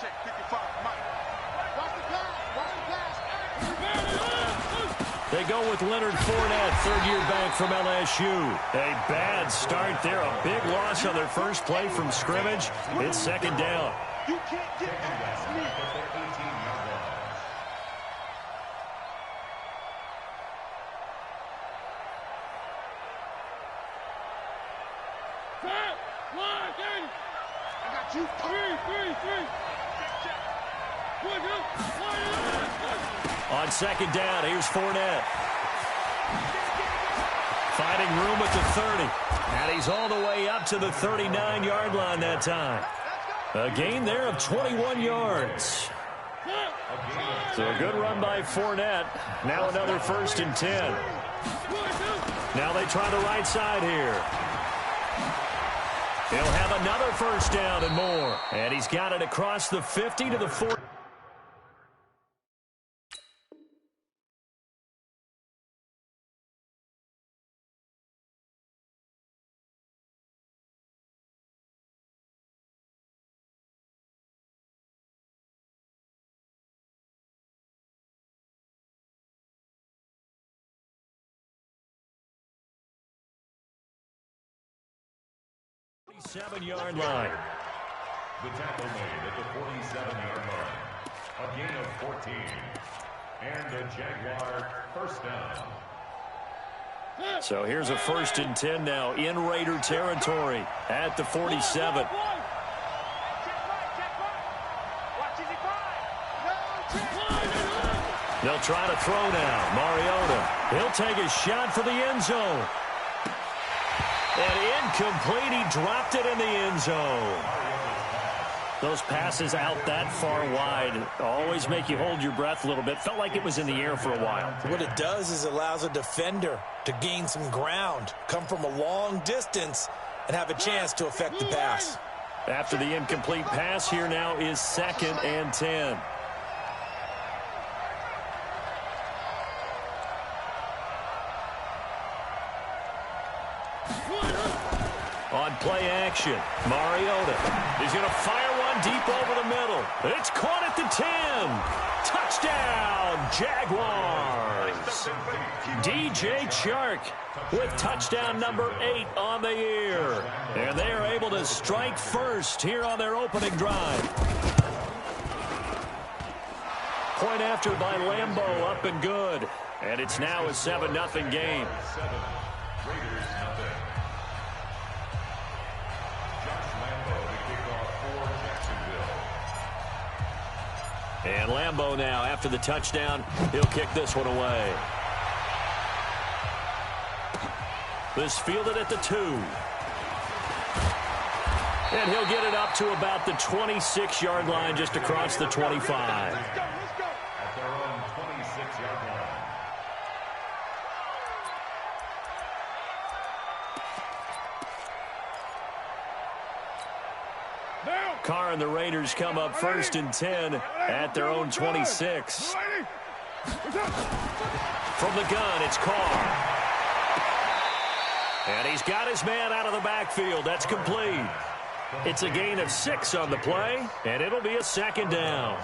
Check 55, Mike. Watch the pass. They go with Leonard Fournette, third-year back from LSU. A bad start there, a big loss on their first play from scrimmage. It's second down. You can't get past me. I got you. On second down, here's Fournette. Finding room at the 30. And he's all the way up to the 39-yard line that time. A gain there of 21 yards. So a good run by Fournette. Now another 1st and 10. Now they try the right side here. He'll have another 1st down and more. And he's got it across the 50 to the 40. Seven-yard line. The tackle made at the 47-yard line. A gain of 14. And a Jaguar 1st down. So here's a 1st and 10 now in Raider territory at the 47. They'll try to throw now. Mariota. He'll take a shot for the end zone. And incomplete. He dropped it in the end zone. Those passes out that far wide always make you hold your breath a little bit. Felt like it was in the air for a while. What it does is it allows a defender to gain some ground, come from a long distance, and have a chance to affect the pass. After the incomplete pass, here now is 2nd and 10. On play action, Mariota. He's going to fire one deep over the middle. It's caught at the 10. Touchdown, Jaguars. DJ Chark with touchdown number 8 on the year. And they are able to strike first here on their opening drive. Point after by Lambeau, up and good. And it's now a 7-0 game. And Lambeau now, after the touchdown, he'll kick this one away. This fielded at the 2. And he'll get it up to about the 26-yard line, just across the 25. At their own 26-yard line. Carr and the Raiders come up 1st and 10 at their own 26. From the gun, it's Carr. And he's got his man out of the backfield. That's complete. It's a gain of 6 on the play, and it'll be a 2nd down.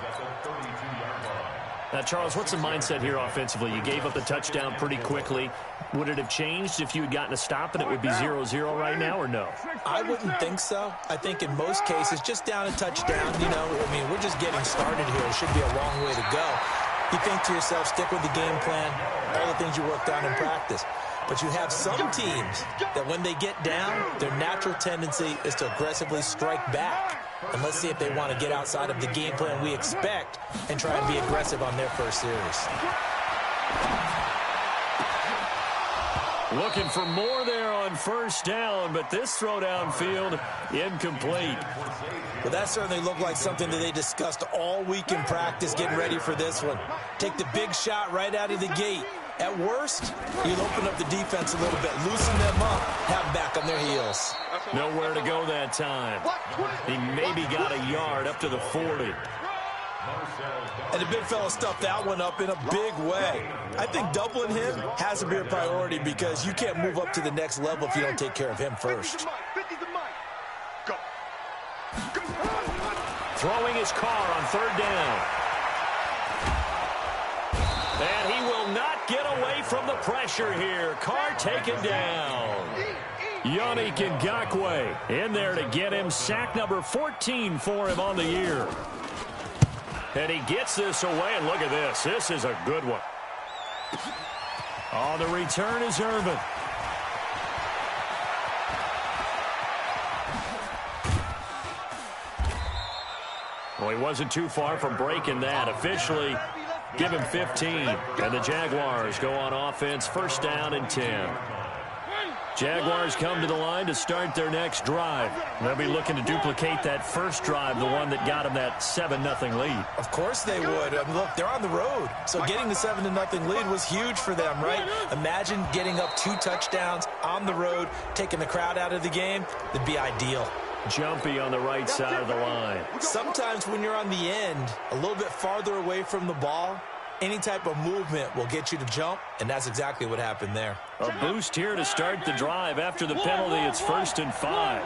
Now, Charles, what's the mindset here offensively? You gave up the touchdown pretty quickly. Would it have changed if you had gotten a stop and it would be 0-0 right now, or no? I wouldn't think so. I think in most cases, just down a touchdown, you know, I mean, we're just getting started here. It should be a long way to go. You think to yourself, stick with the game plan, all the things you worked on in practice. But you have some teams that when they get down, their natural tendency is to aggressively strike back. And let's see if they want to get outside of the game plan we expect and try and be aggressive on their first series. Looking for more there on 1st down, but this throw downfield incomplete. Well, that certainly looked like something that they discussed all week in practice, getting ready for this one. Take the big shot right out of the gate. At worst, you'll open up the defense a little bit, loosen them up, have them back on their heels. Nowhere to go that time. He maybe got a yard up to the 40. And the big fella stuffed that one up in a big way. I think doubling him has to be a priority because you can't move up to the next level if you don't take care of him first. Go. throwing his car on third down. And he will not get away from the pressure here. Carr taken down. Yannick Ngakoue in there to get him sack number 14 for him on the year. And he gets this away, and look at this. This is a good one. On the return is Irvin. Well, he wasn't too far from breaking that. Officially, give him 15. And the Jaguars go on offense, first down and 10. Jaguars come to the line to start their next drive. They'll be looking to duplicate that first drive, the one that got them that 7-0 lead. Of course they would. Look, they're on the road. So getting the 7-0 lead was huge for them, right? Imagine getting up 2 touchdowns on the road, taking the crowd out of the game. That'd be ideal. Jumpy on the right side of the line. Sometimes when you're on the end, a little bit farther away from the ball, any type of movement will get you to jump, and that's exactly what happened there. A boost here to start the drive. After the penalty, it's 1st and 5.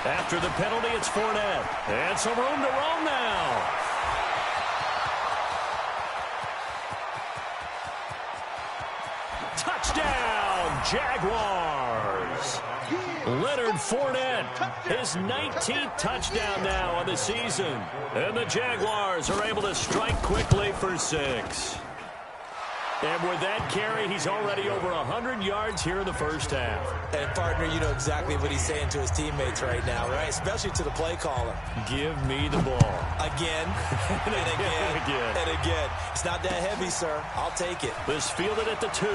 After the penalty, it's Fournette. And some room to roam now. Touchdown, Jaguars. Leonard Fournette, his 19th touchdown now on the season. And the Jaguars are able to strike quickly for 6. And with that carry, he's already over 100 yards here in the first half. And, partner, you know exactly what he's saying to his teammates right now, right? Especially to the play caller. Give me the ball. Again, and again, and again. It's not that heavy, sir. I'll take it. This fielded at the 2.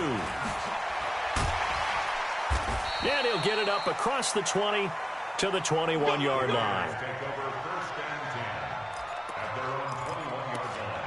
And he'll get it up across the 20 to the 21-yard line. Take over first and 10 at their own 21-yard line.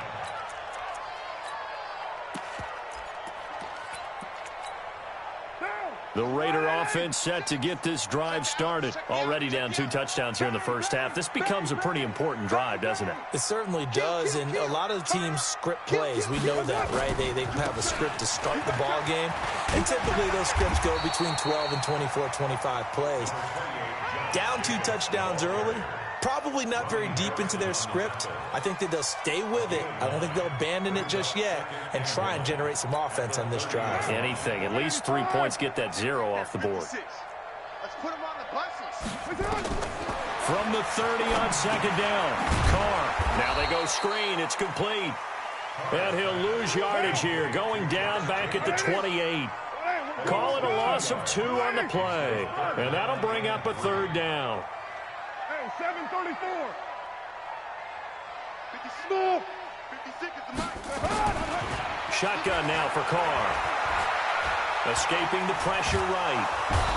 The Raider offense set to get this drive started. Already down 2 touchdowns here in the first half. This becomes a pretty important drive, doesn't it? It certainly does, and a lot of teams script plays. We know that, right? They have a script to start the ball game, and typically those scripts go between 12 and 24, 25 plays. Down 2 touchdowns early, probably not very deep into their script. I think that they'll stay with it. I don't think they'll abandon it just yet and try and generate some offense on this drive. Anything. At least 3 points, get that 0 off the board. Let's put him on the buses. From the 30 on 2nd down. Carr. Now they go screen. It's complete. And he'll lose yardage here. Going down back at the 28. Call it a loss of 2 on the play. And that'll bring up a 3rd down. 734. 50 56 is the mic. Shotgun now for Carr. Escaping the pressure right.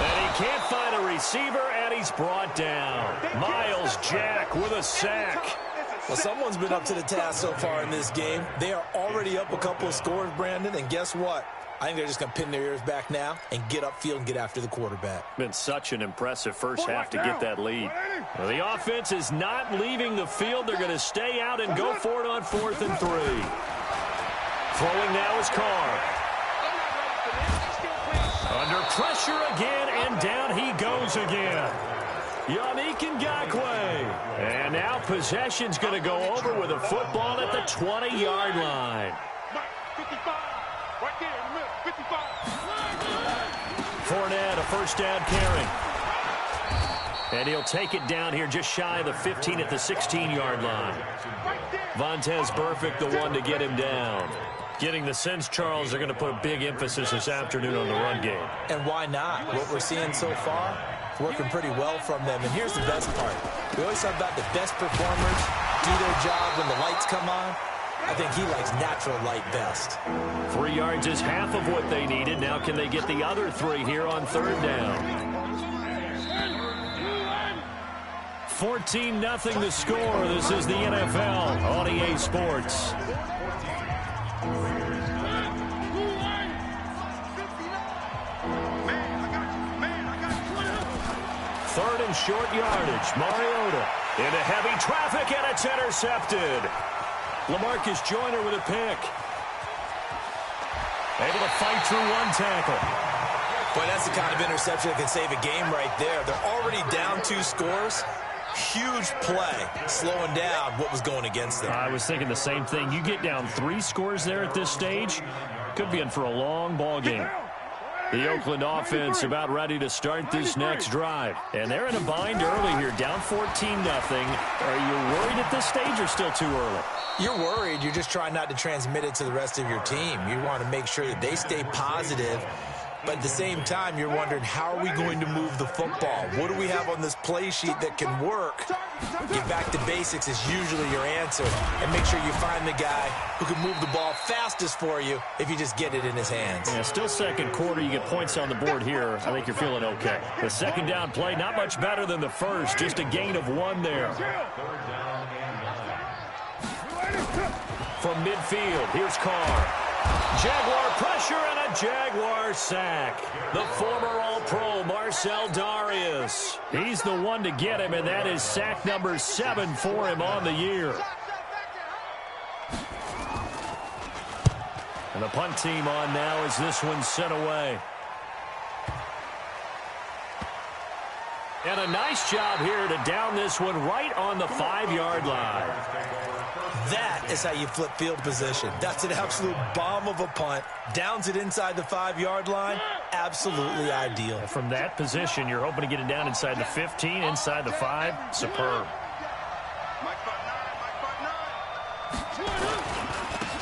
And he can't find a receiver, and he's brought down. Miles Jack with a sack. Well, someone's been up to the task so far in this game. They are already up a couple of scores, Brandon, and guess what? I think they're just going to pin their ears back now and get upfield and get after the quarterback. Been such an impressive first half to get that lead. Well, the offense is not leaving the field. They're going to stay out and go for it on 4th and 3. Throwing now is Carr. Under pressure again, and down he goes again. Yannick Ngakoue. And now possession's going to go over with a football at the 20-yard line. 55. Right there in the middle. 55. Fournette, a first down carry. And he'll take it down here just shy of the 15 at the 16-yard line. Vontaze Burfict, the one to get him down. Getting the sense, Charles, they're going to put a big emphasis this afternoon on the run game. And why not? What we're seeing so far, it's working pretty well from them. And here's the best part. We always talk about the best performers do their job when the lights come on. I think he likes natural light best. 3 yards is half of what they needed. Now can they get the other 3 here on 3rd down? 14-0 the score. This is the NFL on EA Sports. Third and short yardage. Mariota into heavy traffic, and it's intercepted. LaMarcus Joyner with a pick. Able to fight through 1 tackle. Boy, that's the kind of interception that can save a game right there. They're already down 2 scores. Huge play, slowing down what was going against them. I was thinking the same thing. You get down 3 scores there at this stage, could be in for a long ball game. The Oakland offense about ready to start this next drive. And they're in a bind early here, down 14-0. Are you worried at this stage or still too early? You're worried. You're just trying not to transmit it to the rest of your team. You want to make sure that they stay positive. But at the same time, you're wondering, how are we going to move the football? What do we have on this play sheet that can work? Get back to basics is usually your answer. And make sure you find the guy who can move the ball fastest for you if you just get it in his hands. Yeah, still second quarter. You get points on the board here. I think you're feeling okay. The second down play, not much better than the first. Just a gain of 1 there. From midfield, here's Carr. Jaguar pressure and a Jaguar sack. The former All-Pro Marcel Darius. He's the one to get him, and that is sack number 7 for him on the year. And the punt team on now as this one's sent away. And a nice job here to down this one right on the 5-yard line. That is how you flip field position. That's an absolute bomb of a punt. Downs it inside the 5-yard line. Absolutely ideal. From that position, you're hoping to get it down inside the 15, inside the 5. Superb.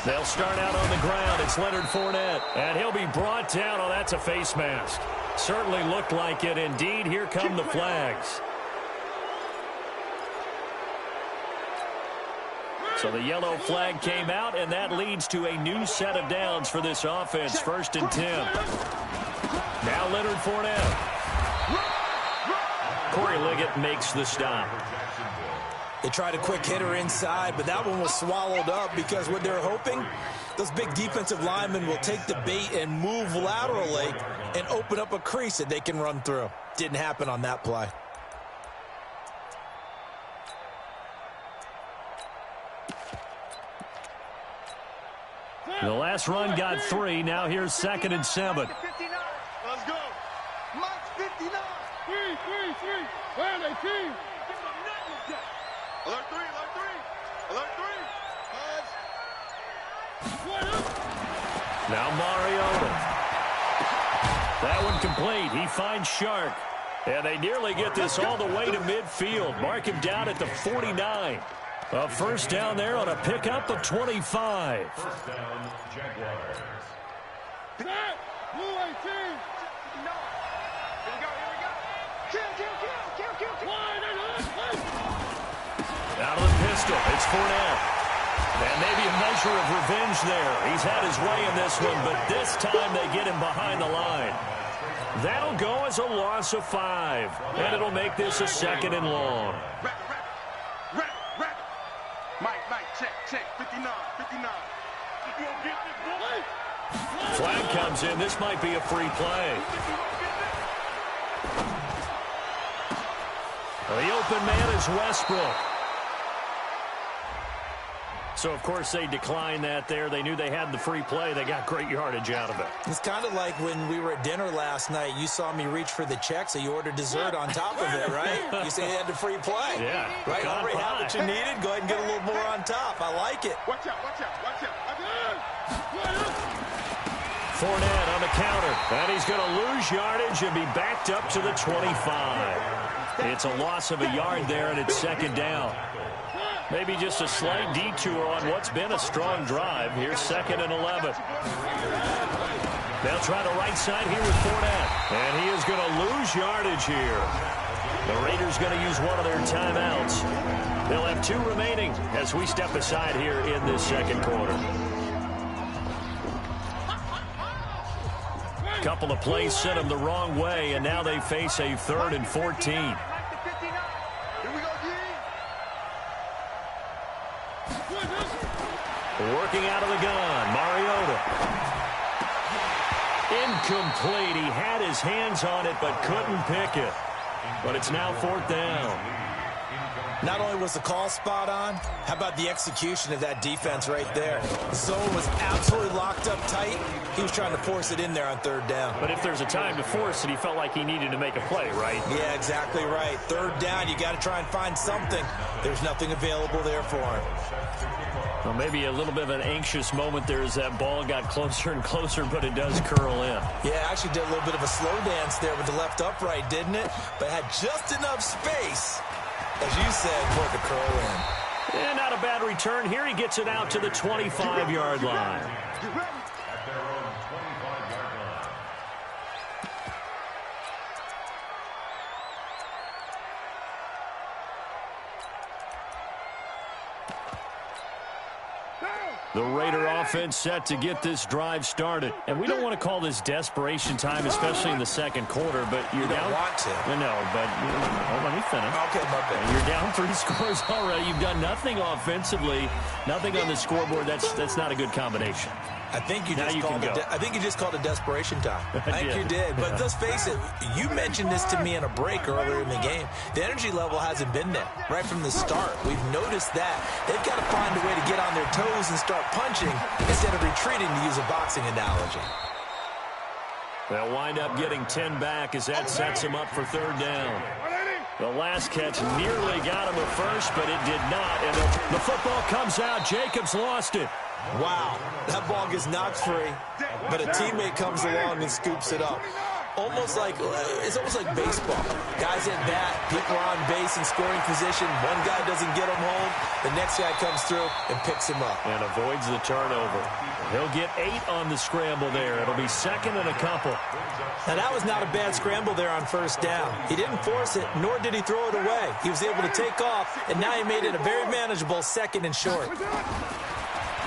They'll start out on the ground. It's Leonard Fournette. And he'll be brought down. Oh, that's a face mask. Certainly looked like it. Indeed, here come the flags. So the yellow flag came out, and that leads to a new set of downs for this offense. 1st and 10. Now Leonard Fournette. Corey Liggett makes the stop. They tried a quick hitter inside, but that one was swallowed up because what they're hoping, those big defensive linemen will take the bait and move laterally and open up a crease that they can run through. Didn't happen on that play. The last run got 3. Now here's 2nd and 7. Let's go. Mike's 59. 3. Where are they, team? Alert 3, alert 3. Alert 3. Now Mariota. That one complete. He finds Shark. And they nearly get this all the way to midfield. Mark him down at the 49. A first down there on a pickup of 25. First down, Jaguars. Set. Blue 18. No. Here we go. Kill. Out of the pistol. It's Fournette. And maybe a measure of revenge there. He's had his way in this one, but this time they get him behind the line. That'll go as a loss of 5. And it'll make this a 2nd and long. Mike, check. 59. Flag comes in. This might be a free play. The open man is Westbrook. So, of course, they declined that there. They knew they had the free play. They got great yardage out of it. It's kind of like when we were at dinner last night. You saw me reach for the check, so you ordered dessert on top of it, right? You said you had the free play. Yeah. Right? Already have what you needed. Go ahead and get a little more on top. I like it. Watch out. Fournette on the counter. And he's going to lose yardage and be backed up to the 25. It's a loss of a yard there, and it's 2nd down. Maybe just a slight detour on what's been a strong drive. Here's 2nd and 11. They'll try the right side here with Fournette. And he is going to lose yardage here. The Raiders going to use one of their timeouts. They'll have 2 remaining as we step aside here in this 2nd quarter. Couple of plays sent them the wrong way, and now they face a 3rd and 14. Working out of the gun, Mariota. Incomplete. He had his hands on it but couldn't pick it. But it's now 4th down. Not only was the call spot on, how about the execution of that defense right there? Zone was absolutely locked up tight. He was trying to force it in there on third down. But if there's a time to force it, he felt like he needed to make a play, right? Yeah, exactly right. Third down, you got to try and find something. There's nothing available there for him. Well, maybe a little bit of an anxious moment there as that ball got closer and closer, but it does curl in. Yeah, actually did a little bit of a slow dance there with the left upright, didn't it? But had just enough space, as you said, for it to curl in. And not a bad return. Here he gets it out to the 25-yard line. At their own 25-yard line. The Raider offense set to get this drive started. And we don't want to call this desperation time, especially in the second quarter, but you're down. You don't want to. No, but let me finish. Okay, my bad. You're down 3 scores already. You've done nothing offensively, nothing on the scoreboard. That's not a good combination. I think you just called it desperation time. I think you did. But let's face it, you mentioned this to me in a break earlier in the game. The energy level hasn't been there right from the start. We've noticed that. They've got to find a way to get on their toes and start punching instead of retreating, to use a boxing analogy. They'll wind up getting 10 back as that sets them up for third down. The last catch nearly got him a first, but it did not. And the football comes out. Jacobs lost it. Wow, that ball gets knocked free, but a teammate comes along and scoops it up. It's almost like baseball. Guys at bat, people are on base in scoring position. One guy doesn't get him home. The next guy comes through and picks him up. And avoids the turnover. He'll get 8 on the scramble there. It'll be second and a couple. Now, that was not a bad scramble there on first down. He didn't force it, nor did he throw it away. He was able to take off, and now he made it a very manageable second and short.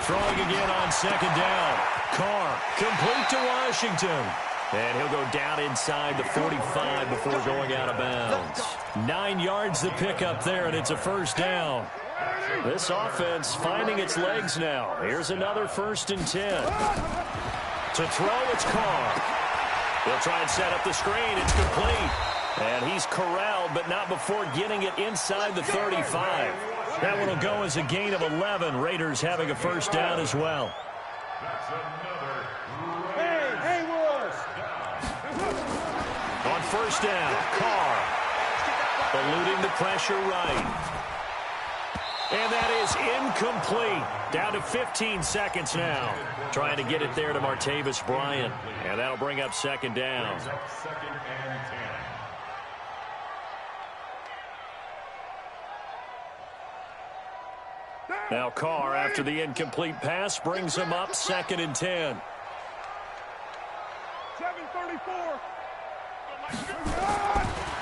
Throwing again on second down. Carr complete to Washington. And he'll go down inside the 45 before going out of bounds. 9 yards the pickup there, and it's a first down. This offense finding its legs now. Here's another 1st and 10. To throw, it's Carr. He'll try and set up the screen. It's complete. And he's corralled, but not before getting it inside the 35. That one will go as a gain of 11. Raiders having a first down as well. That's another On first down, Carr eluding the pressure right. And that is incomplete. Down to 15 seconds now. Trying to get it there to Martavis Bryant. And that'll bring up second down. second and 10. Now Carr, after the incomplete pass, brings him up 2nd and 10. 7:34.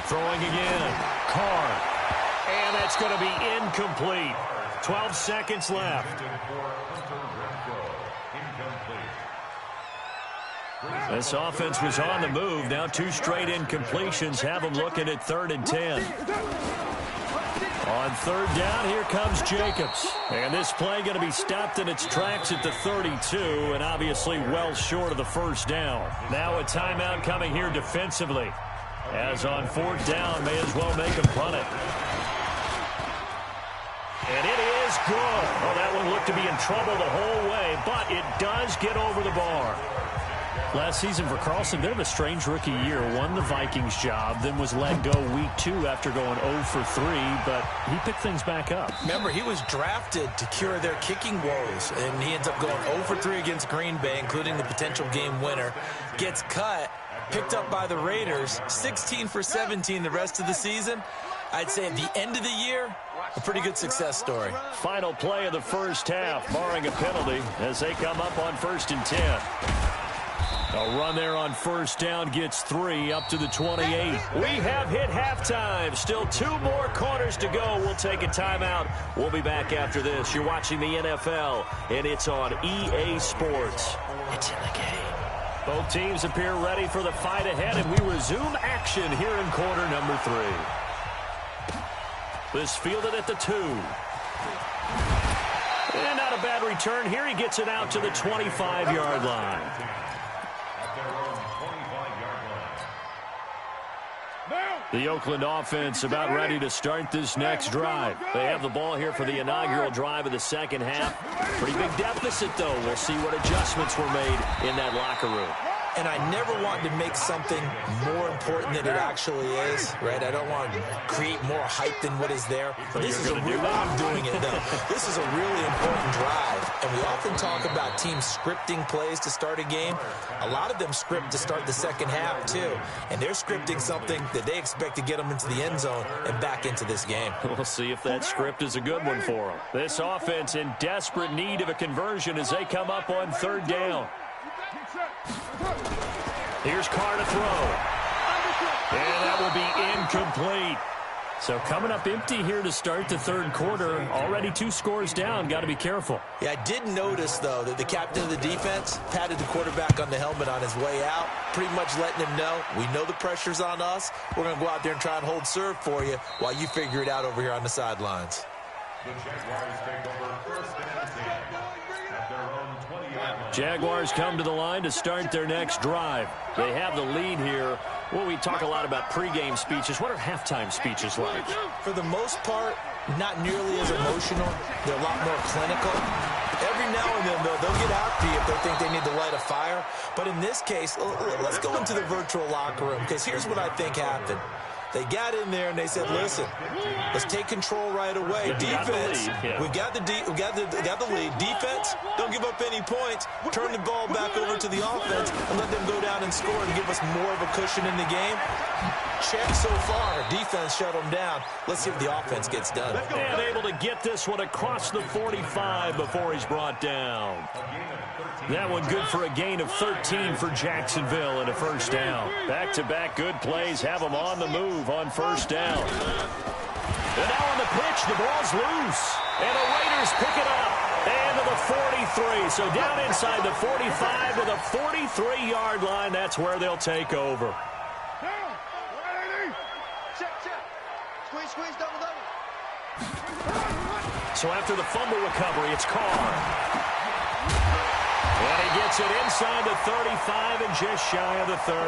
Throwing again. Carr. And that's going to be incomplete. 12 seconds left. This offense was on the move. Now 2 straight incompletions have them looking at 3rd and 10. On third down, here comes Jacobs. And this play going to be stopped in its tracks at the 32, and obviously well short of the first down. Now a timeout coming here defensively. As on 4th down, may as well make him punt it. And it is good. Oh, that one looked to be in trouble the whole way, but it does get over the bar. Last season for Carlson, bit of a strange rookie year. Won the Vikings job, then was let go week 2 after going 0 for 3, but he picked things back up. Remember, he was drafted to cure their kicking woes, and he ends up going 0 for 3 against Green Bay, including the potential game winner. Gets cut, picked up by the Raiders, 16 for 17 the rest of the season. I'd say at the end of the year, a pretty good success story. Final play of the first half, barring a penalty, as they come up on 1st and 10. A run there on first down gets 3 up to the 28. We have hit halftime. Still 2 more quarters to go. We'll take a timeout. We'll be back after this. You're watching the NFL, and it's on EA Sports. It's in the game. Both teams appear ready for the fight ahead, and we resume action here in quarter number 3. This fielded at the 2. And not a bad return. Here he gets it out to the 25-yard line. At their own 25-yard line. Now. The Oakland offense about ready to start this next drive. They have the ball here for the inaugural drive of the second half. Pretty big deficit, though. We'll see what adjustments were made in that locker room. And I never want to make something more important than it actually is, right? I don't want to create more hype than what is there. But this is a real, I'm doing it, though. This is a really important drive. And we often talk about teams scripting plays to start a game. A lot of them script to start the second half, too. And they're scripting something that they expect to get them into the end zone and back into this game. We'll see if that script is a good one for them. This offense in desperate need of a conversion as they come up on third down. Here's Carr to throw. And that will be incomplete. So coming up empty here to start the third quarter. Already 2 scores down. Got to be careful. Yeah, I did notice, though, that the captain of the defense patted the quarterback on the helmet on his way out, pretty much letting him know, we know the pressure's on us. We're going to go out there and try and hold serve for you while you figure it out over here on the sidelines. The Jaguars take over first and 10 at their own 20-yard line. Jaguars come to the line to start their next drive. They have the lead here. Well, we talk a lot about pregame speeches. What are halftime speeches like? For the most part, not nearly as emotional. They're a lot more clinical. Every now and then, though, they'll get after you if they think they need to light a fire. But in this case, let's go into the virtual locker room, because here's what I think happened. They got in there and they said, listen, let's take control right away. Defense, we got the lead. Defense, don't give up any points. Turn the ball back over to the offense and let them go down and score and give us more of a cushion in the game. Check so far. Defense shut them down. Let's see if the offense gets done. And able to get this one across the 45 before he's brought down. That one good for a gain of 13 for Jacksonville and a first down. Back-to-back good plays have them on the move on first down. And now on the pitch, the ball's loose. And the Raiders pick it up. And to the 43. So down inside the 45 to the 43-yard line. That's where they'll take over. So after the fumble recovery, it's Carr. And he gets it inside the 35 and just shy of the 30.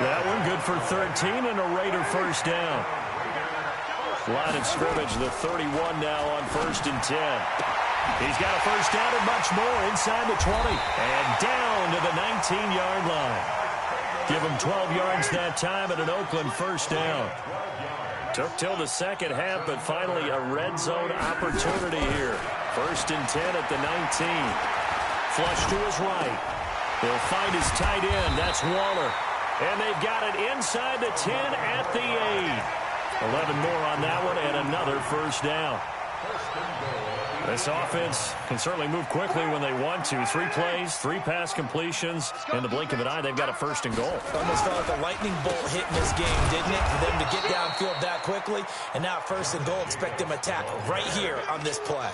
That one good for 13 and a Raider first down. Line of scrimmage, the 31 now on first and 10. He's got a first down and much more inside the 20. And down to the 19-yard line. Give him 12 yards that time at an Oakland first down. Took till the second half, but finally a red zone opportunity here. First and 10 at the 19. Flush to his right. He'll find his tight end. That's Waller. And they've got it inside the 10 at the 8. 11 more on that one and another first down. This offense can certainly move quickly when they want to. 3 plays, 3 pass completions. In the blink of an eye, they've got a first and goal. Almost felt like a lightning bolt hit in this game, didn't it? For them to get downfield that quickly. And now first and goal, expect them to attack right here on this play.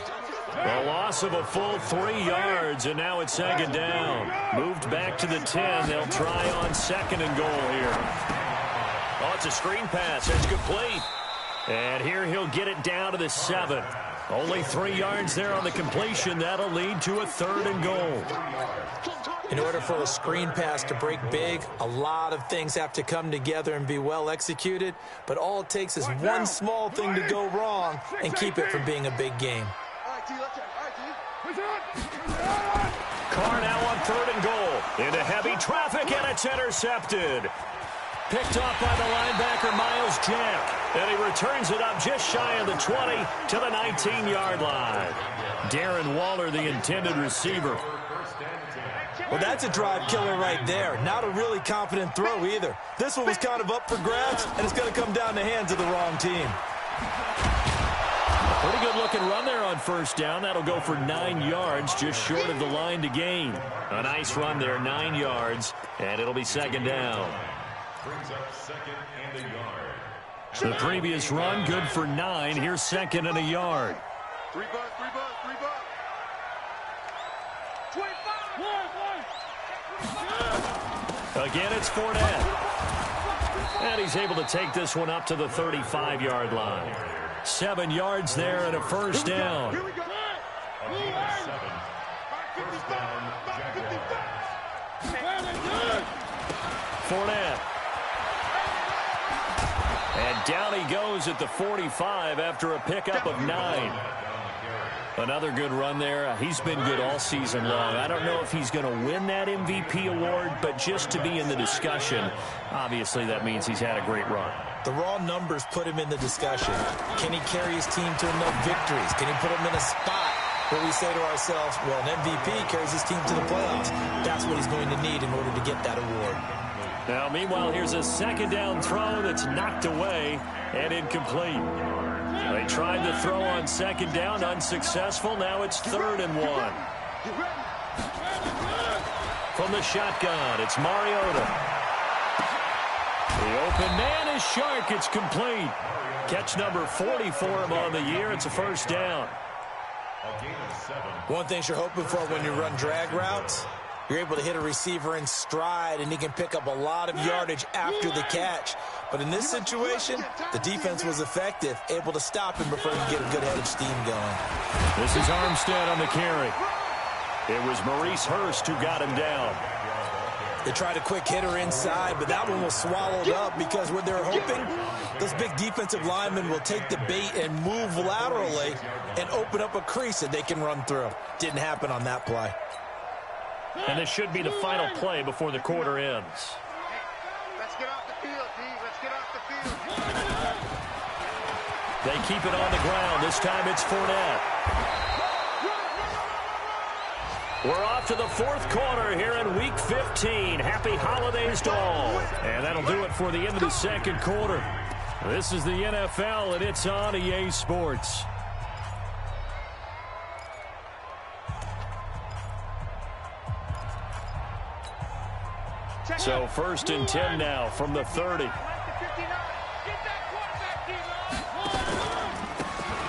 A loss of a full 3 yards, and now it's second down. Moved back to the 10. They'll try on second and goal here. Oh, it's a screen pass. That's complete. And here he'll get it down to the 7. Only 3 yards there on the completion. That'll lead to a third and goal. In order for a screen pass to break big, a lot of things have to come together and be well executed. But all it takes is one small thing to go wrong and keep it from being a big game. Carr now on third and goal. Into heavy traffic, and it's intercepted. Picked off by the linebacker, Miles Jack. And he returns it up just shy of the 20 to the 19-yard line. Darren Waller, the intended receiver. Well, that's a drive killer right there. Not a really confident throw either. This one was kind of up for grabs, and it's going to come down the hands of the wrong team. Pretty good-looking run there on first down. That'll go for 9 yards, just short of the line to gain. A nice run there, 9 yards, and it'll be second down. Brings up second and a yard. The previous run, good for 9. Here's second and a yard. 3 bucks, 3 bucks, 3 bucks. 25. Again, it's Fournette. And he's able to take this one up to the 35-yard line. 7 yards there and a first down. Here we go. 7. First down, Jaguars. Fournette. And down he goes at the 45 after a pickup of 9. Another good run there. He's been good all season long. I don't know if he's going to win that MVP award, but just to be in the discussion, obviously that means he's had a great run. The raw numbers put him in the discussion. Can he carry his team to enough victories? Can he put him in a spot where we say to ourselves, well, an MVP carries his team to the playoffs. That's what he's going to need in order to get that award. Now, meanwhile, here's a second down throw that's knocked away and incomplete. They tried to throw on second down, unsuccessful. Now it's 3rd and 1. From the shotgun, it's Mariota. The open man is Shark. It's complete. Catch number 40 for him on the year. It's a first down. One thing you're hoping for when you run drag routes, you're able to hit a receiver in stride, and he can pick up a lot of yardage after the catch. But in this situation, the defense was effective, able to stop him before he could get a good head of steam going. This is Armstead on the carry. It was Maurice Hurst who got him down. They tried a quick hitter inside, but that one was swallowed up because what they're hoping, those big defensive linemen will take the bait and move laterally and open up a crease that they can run through. Didn't happen on that play. And this should be the final play before the quarter ends. Let's get off the field, D. Let's get off the field. They keep it on the ground. This time it's Fournette. We're off to the 4th quarter here in Week 15. Happy holidays to all. And that'll do it for the end of the 2nd quarter. This is the NFL, and it's on EA Sports. So 1st and 10 now from the 30.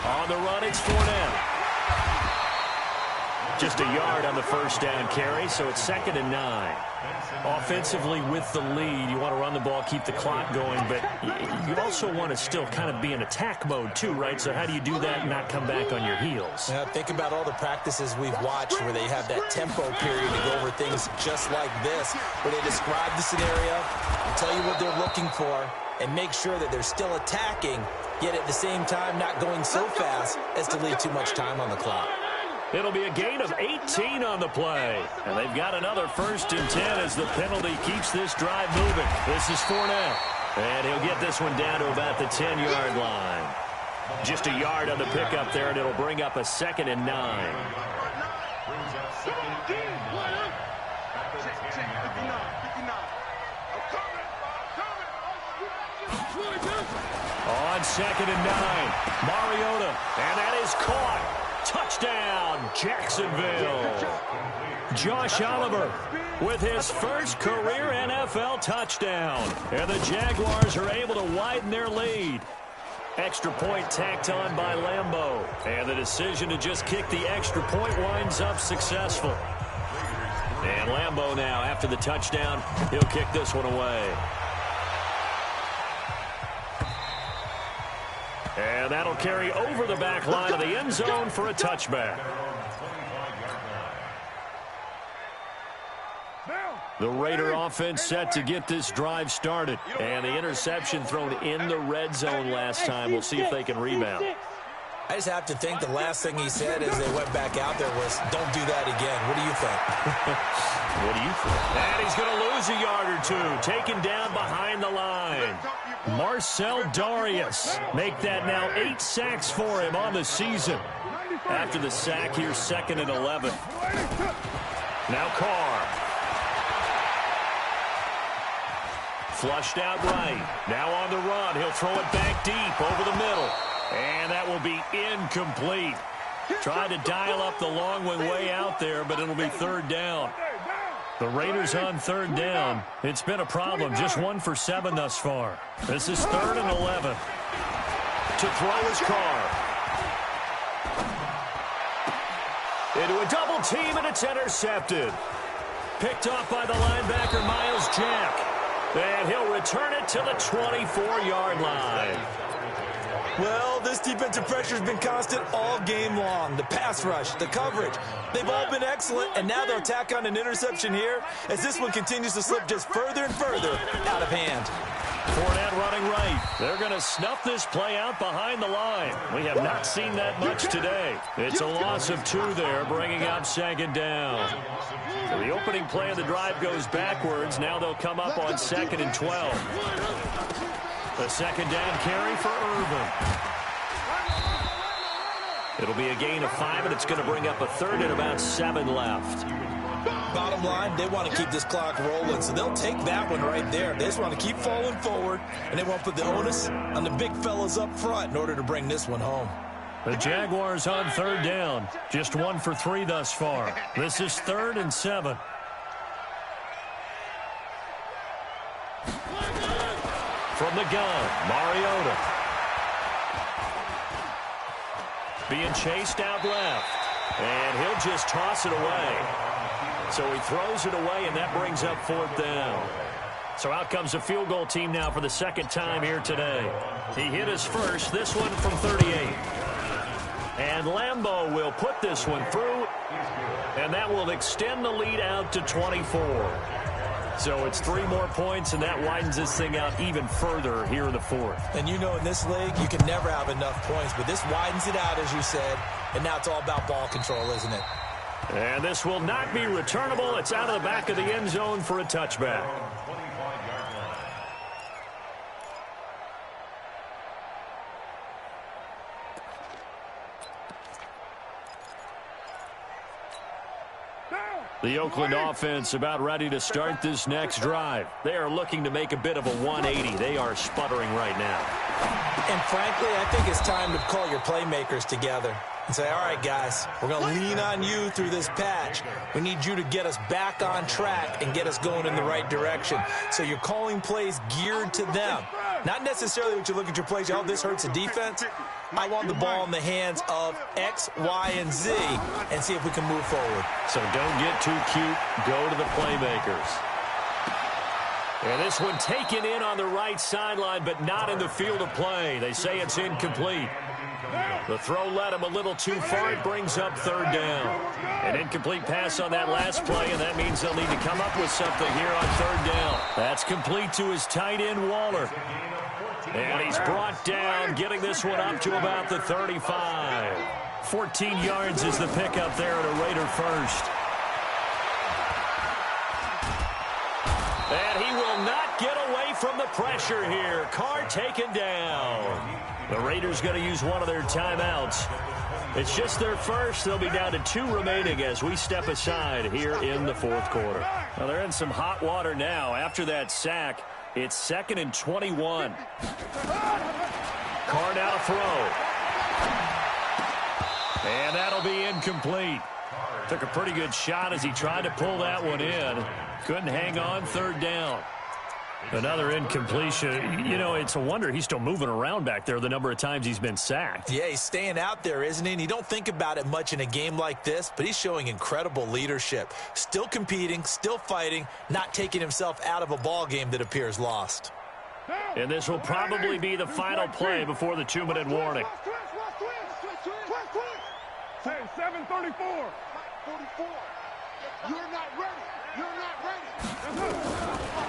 On the run, it's Fournette. Just a yard on the first down carry, so it's 2nd and 9. Offensively with the lead, you want to run the ball, keep the clock going, but you also want to still kind of be in attack mode too, right? So how do you do that and not come back on your heels? Yeah, think about all the practices we've watched where they have that tempo period to go over things just like this, where they describe the scenario, tell you what they're looking for, and make sure that they're still attacking, yet at the same time not going so fast as to leave too much time on the clock. It'll be a gain of 18 on the play. And they've got another 1st and 10 as the penalty keeps this drive moving. This is Fournette. And he'll get this one down to about the 10-yard line. Just a yard on the pickup there, and it'll bring up a 2nd and 9. On 2nd and 9, Mariota. And that is caught. Touchdown, Jacksonville. Josh Oliver with his first career NFL touchdown. And the Jaguars are able to widen their lead. Extra point tacked on by Lambeau. And the decision to just kick the extra point winds up successful. And Lambeau now, after the touchdown, he'll kick this one away. And that'll carry over the back line of the end zone for a touchback. The Raider offense set to get this drive started. And the interception thrown in the red zone last time. We'll see if they can rebound. I just have to think the last thing he said as they went back out there was, don't do that again. What do you think? What do you think? And he's going to lose a yard or two. Taken down behind the line. Marcel Darius make that now 8 sacks for him on the season. After the sack, here's 2nd and 11. Now Carr. Flushed out right. Now on the run. He'll throw it back deep over the middle. And that will be incomplete. Tried to dial up the long one way out there, but it'll be 3rd down. The Raiders on 3rd down. It's been a problem. Just 1 for 7 thus far. This is 3rd and 11. To throw his Carr. Into a double team, and it's intercepted. Picked off by the linebacker, Miles Jack. And he'll return it to the 24-yard line. Well, this defensive pressure has been constant all game long. The pass rush, the coverage, they've all been excellent, and now they'll tack on an interception here as this one continues to slip just further and further out of hand. Fournette running right. They're going to snuff this play out behind the line. We have not seen that much today. It's a loss of 2 there, bringing up second down. So the opening play of the drive goes backwards. Now they'll come up on 2nd and 12. The second down carry for Irvin. It'll be a gain of 5, and it's going to bring up a 3rd and about 7 left. Bottom line, they want to keep this clock rolling, so they'll take that one right there. They just want to keep falling forward, and they want to put the onus on the big fellas up front in order to bring this one home. The Jaguars on 3rd down. Just 1 for 3 thus far. This is 3rd and 7. From the gun, Mariota. Being chased out left. And he'll just toss it away. So he throws it away, and that brings up 4th down. So out comes a field goal team now for the 2nd time here today. He hit his first, this one from 38. And Lambeau will put this one through, and that will extend the lead out to 24. So it's 3 more points, and that widens this thing out even further here in the 4th. And you know in this league, you can never have enough points, but this widens it out, as you said, and now it's all about ball control, isn't it? And this will not be returnable. It's out of the back of the end zone for a touchback. The Oakland offense about ready to start this next drive. They are looking to make a bit of a 180. They are sputtering right now. And frankly, I think it's time to call your playmakers together and say, all right, guys, we're going to lean on you through this patch. We need you to get us back on track and get us going in the right direction. So you're calling plays geared to them. Not necessarily what you look at your plays, oh, this hurts the defense. I want the ball in the hands of X, Y, and Z and see if we can move forward. So don't get too cute. Go to the playmakers. And this one taken in on the right sideline, but not in the field of play. They say it's incomplete. The throw led him a little too far. It brings up 3rd down. An incomplete pass on that last play, and that means they'll need to come up with something here on 3rd down. That's complete to his tight end, Waller. And he's brought down, getting this one up to about the 35. 14 yards is the pickup there at a Raider first. And he will not get away from the pressure here. Carr taken down. The Raiders going to use one of their timeouts. It's just their first. They'll be down to 2 remaining as we step aside here in the 4th quarter. Well, they're in some hot water now. After that sack, it's 2nd and 21. Carr now to throw. And that'll be incomplete. Took a pretty good shot as he tried to pull that one in. Couldn't hang on, 3rd down. Another incompletion. You know, it's a wonder he's still moving around back there the number of times he's been sacked. Yeah, he's staying out there, isn't he? And you don't think about it much in a game like this, but he's showing incredible leadership. Still competing, still fighting, not taking himself out of a ball game that appears lost. And this will probably be the final play before the 2-minute warning. Hey, 7:34. 44. You're not ready. You're not ready.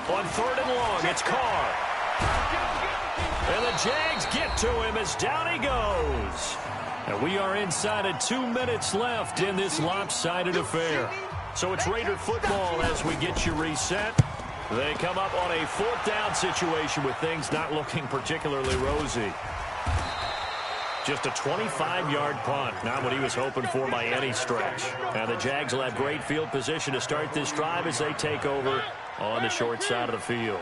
On 3rd and long, it's Carr. And the Jags get to him as down he goes. And we are inside of 2 minutes left in this lopsided affair. So it's Raider football as we get you reset. They come up on a 4th down situation with things not looking particularly rosy. Just a 25-yard punt, not what he was hoping for by any stretch. Now the Jags will have great field position to start this drive as they take over on the short side of the field.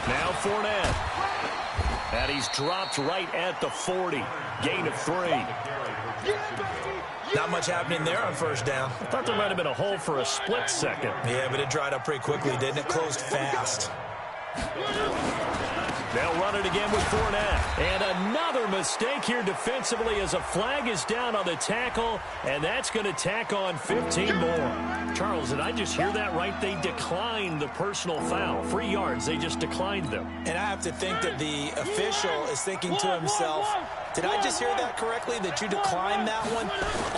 Now Fournette. And he's dropped right at the 40. Gain of 3. Not much happening there on 1st down. I thought there might have been a hole for a split second. Yeah, but it dried up pretty quickly, didn't it? Closed fast. They'll run it again with Fournette. And another mistake here defensively as a flag is down on the tackle, and that's going to tack on 15 more. Charles, did I just hear that right? They declined the personal foul. 3 yards, they just declined them. And I have to think that the official is thinking to himself, did I just hear that correctly, that you declined that one?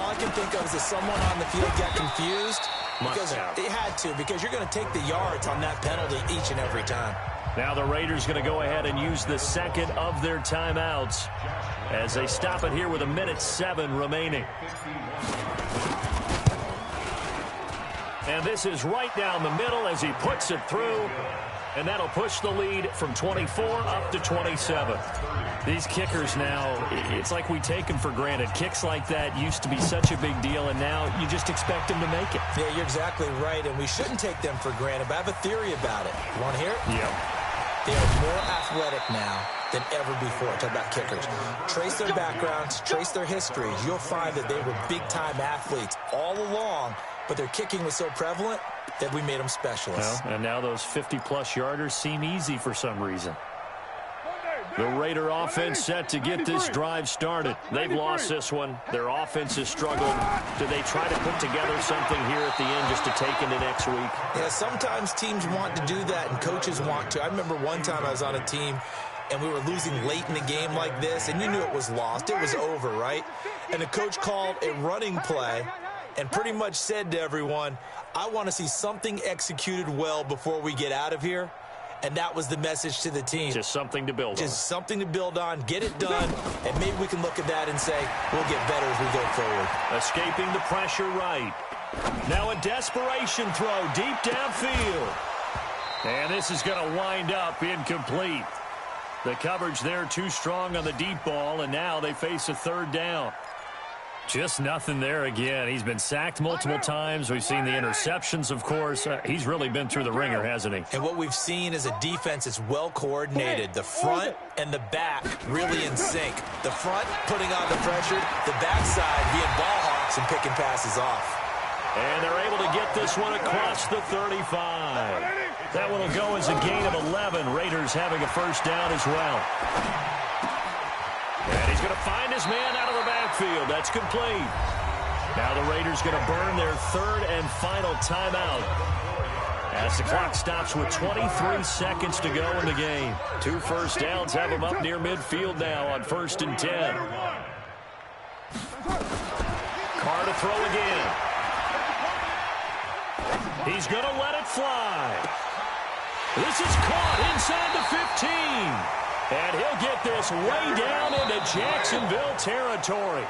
All I can think of is that someone on the field got confused Must have. They had to, because you're going to take the yards on that penalty each and every time. Now the Raiders going to go ahead and use the second of their timeouts as they stop it here with 1:07 remaining. And this is right down the middle as he puts it through. And that'll push the lead from 24 up to 27. These kickers now, it's like we take them for granted. Kicks like that used to be such a big deal, and now you just expect them to make it. Yeah, you're exactly right, and we shouldn't take them for granted, but I have a theory about it. You want to hear it? Yep. They are more athletic now than ever before. Talk about kickers. Trace their backgrounds, trace their histories. You'll find that they were big-time athletes all along, but their kicking was so prevalent that we made them specialists. Well, and now those 50-plus yarders seem easy for some reason. The Raider offense set to get this drive started. They've lost this one. Their offense has struggled. Do they try to put together something here at the end just to take into next week? Yeah, sometimes teams want to do that and coaches want to. I remember one time I was on a team and we were losing late in the game like this, and you knew it was lost. It was over, right? And the coach called a running play and pretty much said to everyone, I want to see something executed well before we get out of here. And that was the message to the team. Just something to build on. Just something to build on, get it done, and maybe we can look at that and say, we'll get better as we go forward. Escaping the pressure right. Now a desperation throw deep downfield. And this is going to wind up incomplete. The coverage there too strong on the deep ball, and now they face a third down. Just nothing there again. He's been sacked multiple times. We've seen the interceptions, of course. He's really been through the ringer, hasn't he? And what we've seen is a defense that's well coordinated. The front and the back really in sync. The front putting on the pressure, the backside being ball hawks and picking passes off. And they're able to get this one across the 35. That one will go as a gain of 11. Raiders having a first down as well. And he's going to find his man out of the backfield. That's complete. Now the Raiders going to burn their third and final timeout as the clock stops with 23 seconds to go in the game. 2 first downs have them up near midfield now on 1st and 10. Carr to throw again. He's going to let it fly. This is caught inside the 15. And he'll get this way down into Jacksonville territory.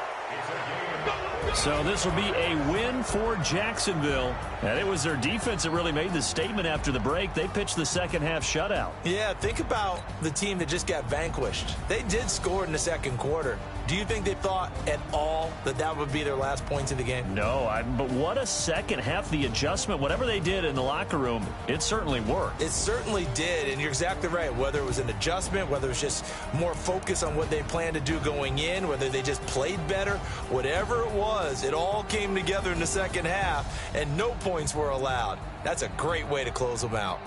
So this will be a win for Jacksonville. And it was their defense that really made the statement after the break. They pitched the second half shutout. Yeah, think about the team that just got vanquished. They did score in the second quarter. Do you think they thought at all that that would be their last points of the game? No, but what a second half. The adjustment, whatever they did in the locker room, it certainly worked. It certainly did, and you're exactly right. Whether it was an adjustment, whether it was just more focus on what they planned to do going in, whether they just played better, whatever it was, it all came together in the second half, and no points were allowed. That's a great way to close them out.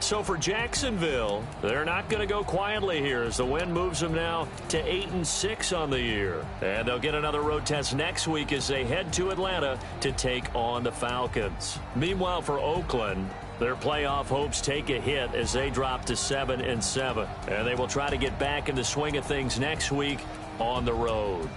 So for Jacksonville, they're not going to go quietly here as the win moves them now to 8-6 on the year. And they'll get another road test next week as they head to Atlanta to take on the Falcons. Meanwhile, for Oakland, their playoff hopes take a hit as they drop to 7-7. And they will try to get back in the swing of things next week on the road.